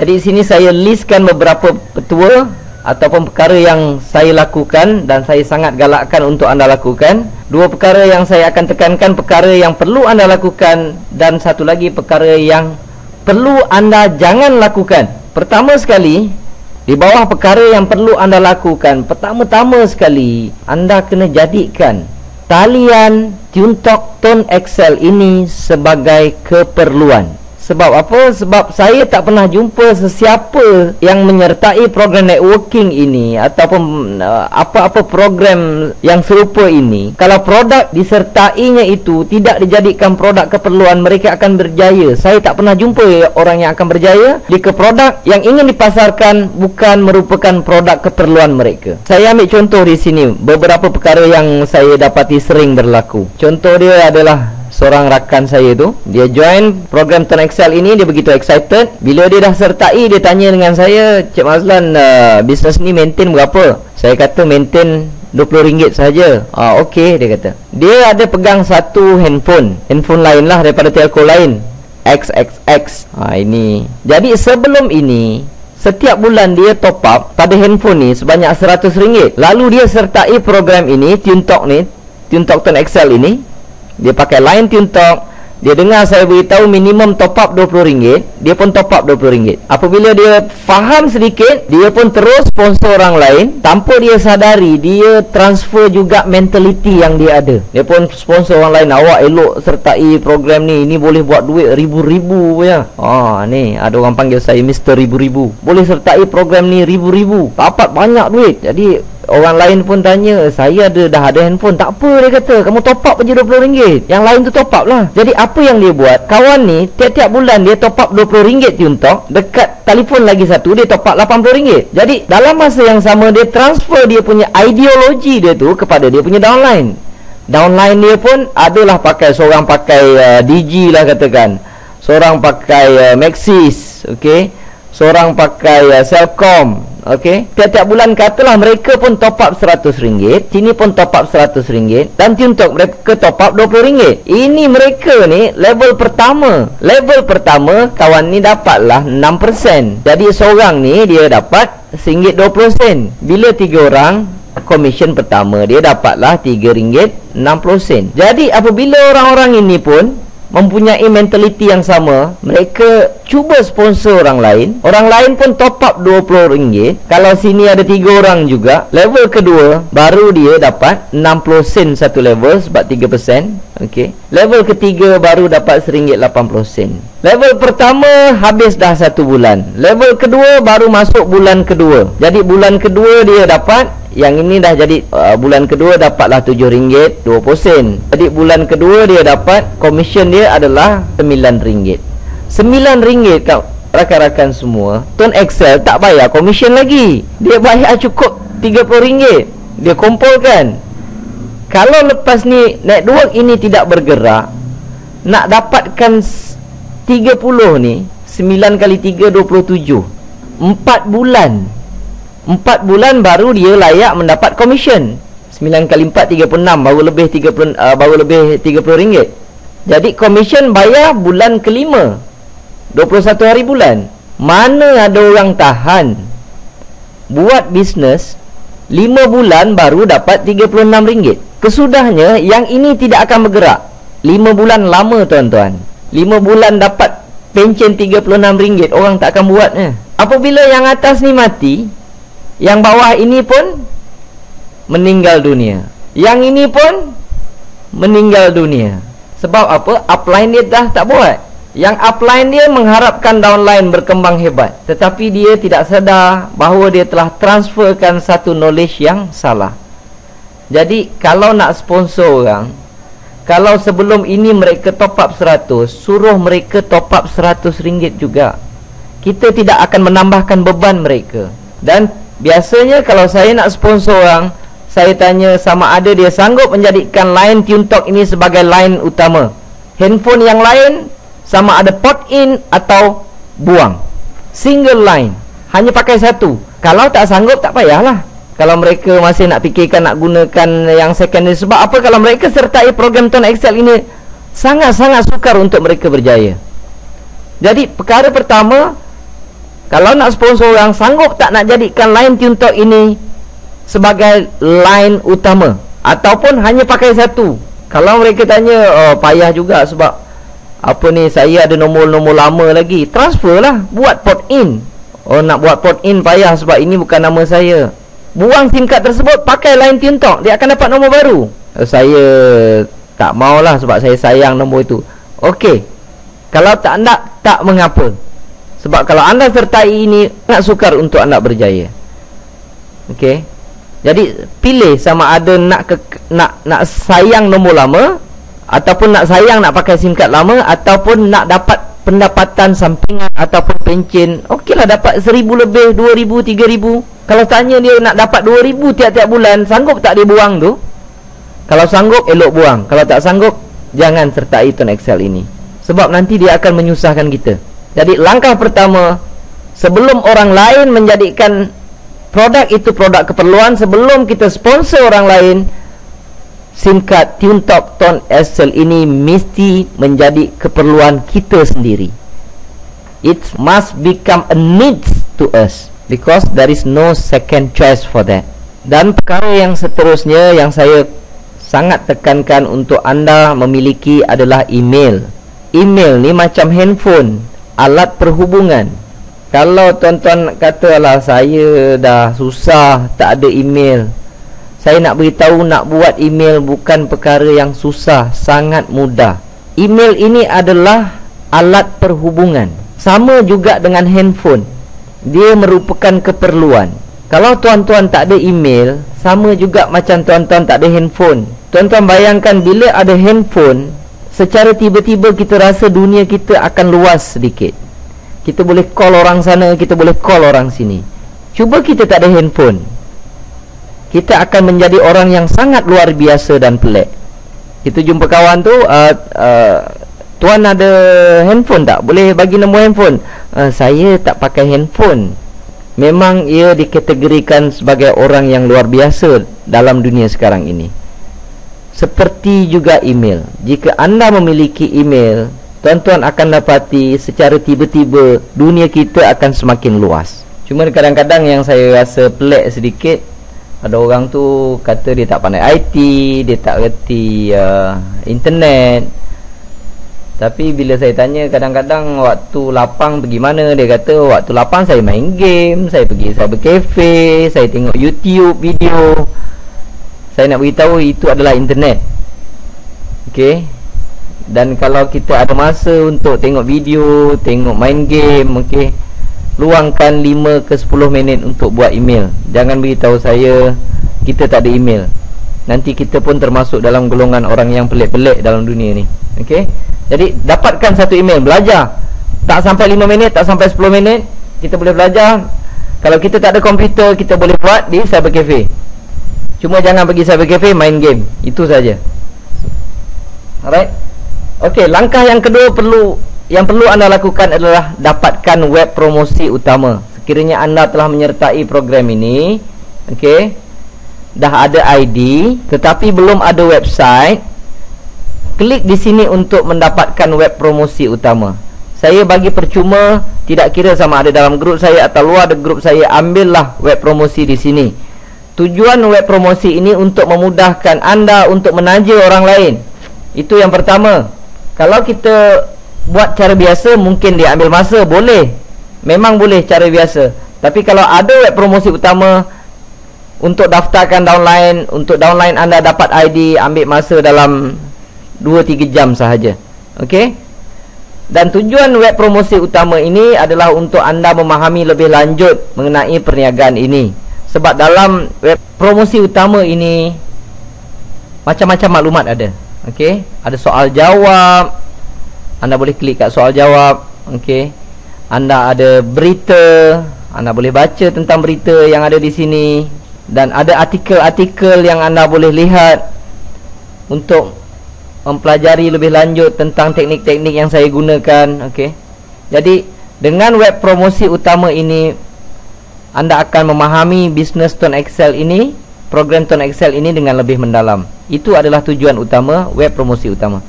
Jadi sini saya listkan beberapa petua ataupun perkara yang saya lakukan dan saya sangat galakkan untuk anda lakukan. Dua perkara yang saya akan tekankan, perkara yang perlu anda lakukan, dan satu lagi perkara yang perlu anda jangan lakukan. Pertama sekali, di bawah perkara yang perlu anda lakukan, pertama-tama sekali anda kena jadikan talian TuneTalk Tone Excel ini sebagai keperluan. Sebab apa? Sebab saya tak pernah jumpa sesiapa yang menyertai program networking ini ataupun apa-apa program yang serupa ini, kalau produk disertainya itu tidak dijadikan produk keperluan, mereka akan berjaya. Saya tak pernah jumpa orang yang akan berjaya jika produk yang ingin dipasarkan bukan merupakan produk keperluan mereka. Saya ambil contoh di sini beberapa perkara yang saya dapati sering berlaku. Contoh dia adalah seorang rakan saya tu, dia join program Tone Excel ini, dia begitu excited. Bila dia dah sertai, dia tanya dengan saya, Cik Mazlan, bisnes ni maintain berapa? Saya kata maintain RM20 sahaja. Okey, dia kata. Dia ada pegang satu handphone lain lah daripada telco lain, XXX. Ini. Jadi sebelum ini, setiap bulan dia top up pada handphone ni sebanyak RM100. Lalu dia sertai program ini, TuneTalk Tone Excel ini. Dia pakai line TuneTalk. Dia dengar saya beritahu minimum top up RM20, dia pun top up RM20. Apabila dia faham sedikit, dia pun terus sponsor orang lain. Tanpa dia sadari, dia transfer juga mentality yang dia ada. Dia pun sponsor orang lain. Awak elok sertai program ni, ini boleh buat duit ribu-ribu ya. Ni ada orang panggil saya Mr. Ribu-ribu. Boleh sertai program ni ribu-ribu, dapat banyak duit. Jadi orang lain pun tanya, saya dah ada handphone. Tak apa, dia kata, kamu top up je RM20, yang lain tu top up lah. Jadi apa yang dia buat, kawan ni tiap-tiap bulan dia top up RM20 TuneTalk. Dekat telefon lagi satu, dia top up RM80. Jadi dalam masa yang sama, dia transfer dia punya ideologi dia tu kepada dia punya downline. Downline dia pun adalah pakai, seorang pakai DG lah katakan, seorang pakai Maxis, okay, seorang pakai Celcom. Okey, tiap-tiap bulan katalah mereka pun top up RM100, sini pun top up RM100, dan TuneTalk mereka top up RM20. Ini mereka ni level pertama. Level pertama, kawan ni dapatlah 6%. Jadi seorang ni dia dapat RM1.20. Bila 3 orang, komisen pertama dia dapatlah RM3.60. Jadi apabila orang-orang ini pun mempunyai mentaliti yang sama, mereka cuba sponsor orang lain pun top up RM20. Kalau sini ada 3 orang juga, level kedua baru dia dapat 60 sen satu level sebab 3%. Okey, level ketiga baru dapat RM1.80. Level pertama habis dah 1 bulan, level kedua baru masuk bulan kedua. Jadi bulan kedua dia dapat, yang ini dah jadi bulan kedua dapatlah RM7.20. Jadi bulan kedua dia dapat, komisen dia adalah RM9. RM9 kau rakan-rakan semua. Tone Excel tak bayar komisen lagi, dia bayar cukup RM30. Dia kumpulkan. Kalau lepas ni network ini tidak bergerak, nak dapatkan 30 ni, 9 kali 3 27, 4 bulan. 4 bulan baru dia layak mendapat komisen. 9 kali 4 36, baru lebih 30, baru lebih RM30. Jadi komisen bayar bulan kelima, 21 hari bulan. Mana ada orang tahan buat bisnes 5 bulan baru dapat RM36. Kesudahnya yang ini tidak akan bergerak. 5 bulan lama tuan-tuan. 5 bulan dapat pencen RM36, orang tak akan buatnya. Apabila yang atas ni mati, yang bawah ini pun meninggal dunia, yang ini pun meninggal dunia. Sebab apa? Upline dia dah tak buat. Yang upline dia mengharapkan downline berkembang hebat, tetapi dia tidak sedar bahawa dia telah transferkan satu knowledge yang salah. Jadi kalau nak sponsor orang, kalau sebelum ini mereka top up 100, suruh mereka top up RM100 juga. Kita tidak akan menambahkan beban mereka. Dan biasanya kalau saya nak sponsor orang, saya tanya sama ada dia sanggup menjadikan line TuneTalk ini sebagai line utama. Handphone yang lain sama ada port in atau buang. Single line, hanya pakai satu. Kalau tak sanggup, tak payahlah. Kalau mereka masih nak fikirkan nak gunakan yang secondary. Sebab apa? Kalau mereka sertai program Tone Excel ini, sangat-sangat sukar untuk mereka berjaya. Jadi perkara pertama, Kalau nak sponsor orang, sanggup tak nak jadikan line TuneTalk ini sebagai line utama, ataupun hanya pakai satu? Kalau mereka tanya, oh payah juga sebab apa ni, saya ada nombor-nombor lama lagi. Transfer lah, buat port in. Oh nak buat port in payah sebab ini bukan nama saya. Buang SIM card tersebut, pakai line TuneTalk, dia akan dapat nombor baru. Saya tak maulah sebab saya sayang nombor itu. Okey, kalau tak nak, tak mengapa. Sebab kalau anda sertai ini, sangat sukar untuk anda berjaya. Okey, jadi pilih sama ada nak sayang nombor lama, ataupun nak sayang nak pakai SIM card lama, ataupun nak dapat pendapatan sampingan ataupun pencen. Okeylah, dapat 1,000 lebih, 2,000, 3,000. Kalau tanya dia nak dapat 2,000 tiap-tiap bulan, sanggup tak dia buang tu? Kalau sanggup, elok buang. Kalau tak sanggup, jangan sertai Tone Excel ini, sebab nanti dia akan menyusahkan kita. Jadi langkah pertama, sebelum orang lain menjadikan produk itu produk keperluan, sebelum kita sponsor orang lain, SIM card TuneTalk Tone Excel ini mesti menjadi keperluan kita sendiri. It must become a need to us, because there is no second choice for that. Dan perkara yang seterusnya yang saya sangat tekankan untuk anda memiliki adalah email. Email ni macam handphone, alat perhubungan. Kalau tuan-tuan kata, lah saya dah susah tak ada email, saya nak beritahu, nak buat email bukan perkara yang susah, sangat mudah. Email ini adalah alat perhubungan, sama juga dengan handphone. Dia merupakan keperluan. Kalau tuan-tuan tak ada email, sama juga macam tuan-tuan tak ada handphone. Tuan-tuan bayangkan, bila ada handphone, secara tiba-tiba kita rasa dunia kita akan luas sedikit. Kita boleh call orang sana, kita boleh call orang sini. Cuba kita tak ada handphone, kita akan menjadi orang yang sangat luar biasa dan pelik. Kita jumpa kawan tu, tuan ada handphone tak? Boleh bagi nombor handphone? Saya tak pakai handphone. Memang ia dikategorikan sebagai orang yang luar biasa dalam dunia sekarang ini. Seperti juga email. Jika anda memiliki email, tuan-tuan akan dapati secara tiba-tiba dunia kita akan semakin luas. Cuma kadang-kadang yang saya rasa pelik sedikit, ada orang tu kata dia tak pandai IT, dia tak reti internet. Tapi bila saya tanya, kadang-kadang waktu lapang pergi mana, dia kata waktu lapang saya main game, saya pergi cybercafe, saya tengok YouTube video. Saya nak beritahu itu adalah internet. Okey. Dan kalau kita ada masa untuk tengok video, tengok main game, okey, luangkan 5 ke 10 minit untuk buat email. Jangan beritahu saya kita tak ada email. Nanti kita pun termasuk dalam golongan orang yang pelik-pelik dalam dunia ni. Okey. Jadi dapatkan satu email, belajar. Tak sampai 5 minit, tak sampai 10 minit, kita boleh belajar. Kalau kita tak ada komputer, kita boleh buat di cybercafe. Cuma jangan pergi cybercafe main game. Itu saja. Alright. Okey, langkah yang kedua yang perlu anda lakukan adalah dapatkan web promosi utama. Sekiranya anda telah menyertai program ini, okey, dah ada ID tetapi belum ada website, klik di sini untuk mendapatkan web promosi utama. Saya bagi percuma, tidak kira sama ada dalam grup saya atau luar grup saya, ambillah web promosi di sini. Tujuan web promosi ini untuk memudahkan anda untuk menaja orang lain. Itu yang pertama. Kalau kita buat cara biasa, mungkin dia ambil masa, boleh. Memang boleh cara biasa. Tapi kalau ada web promosi utama, untuk daftarkan downline, untuk downline anda dapat ID, ambil masa dalam 2-3 jam sahaja. Okey. Dan tujuan web promosi utama ini adalah untuk anda memahami lebih lanjut mengenai perniagaan ini. Sebab dalam web promosi utama ini macam-macam maklumat ada. Okey, ada soal jawab. Anda boleh klik kat soal jawab. Okey. Anda ada berita, anda boleh baca tentang berita yang ada di sini, dan ada artikel-artikel yang anda boleh lihat untuk mempelajari lebih lanjut tentang teknik-teknik yang saya gunakan. Okey. Jadi dengan web promosi utama ini, anda akan memahami bisnes Tone Excel ini, program Tone Excel ini dengan lebih mendalam. Itu adalah tujuan utama web promosi utama.